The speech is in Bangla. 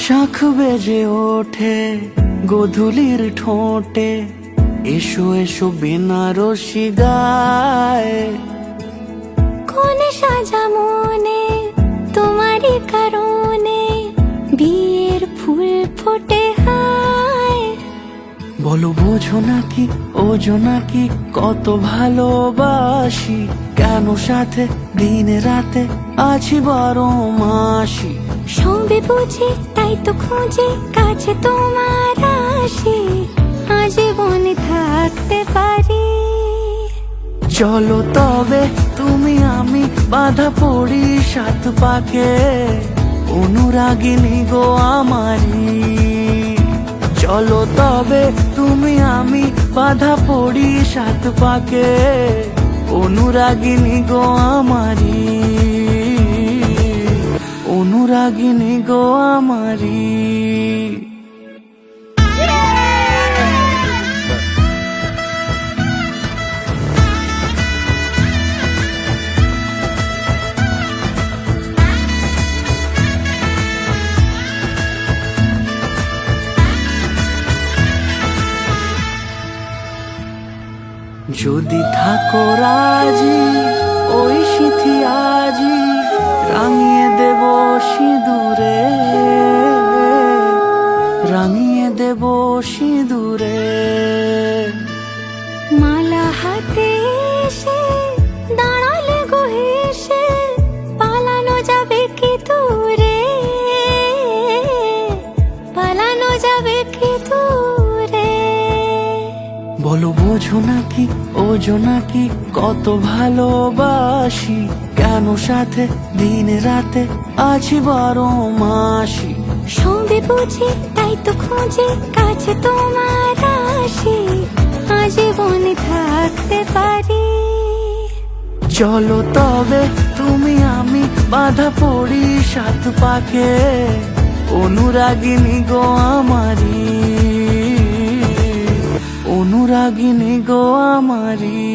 শাখ বেজে ওঠে গোধূলির ঠোঁটে, এসো এসো বেনারসি গায়। কোন সাজা মনে তোমারই কারণে, বিয়ের ফুল ফোটে হায়। বলো বোঝো নাকি ওজো নাকি কত ভালোবাসি, কেন সাথে দিনে রাতে আছি 12 মাসি। সবে বুঝি তাই তো খুঁজে কাছে তোমার আসি, আজীবনে থাকতে পারি। চলো তবে তুমি আমি বাঁধা পড়ি 7 পাকে, অনুরাগিনী গো আমারি। চলো তবে তুমি আমি বাঁধা পড়ি 7 পাকে, অনুরাগিনী গো আমারি, অনুরাগিনী গো আমারি। যদি থাকো রাজি ওই সিথি আজি, রাঙিয়ে দেব সিঁদুরে, রাঙিয়ে দেব সিঁদুরে। মালা হাতে এসে দাঁড়ালে গো হেসে, পালানো যাবে কি দূরে, পালানো যাবে কি দূরে। বলো বোঝো নাকি ওজো নাকি কত ভালোবাসি, কেন সাথে দিনে রাতে আছি 12 মাসি। সবে বুঝি তাই তো খুঁজে কাছে তোমার আসি, আজীবনে থাকতে পারি। চলো তবে তুমি আমি বাঁধা পড়ি 7 পাকে, অনুরাগিনী গো আমারি, অনুরাগিনী গো আমারি।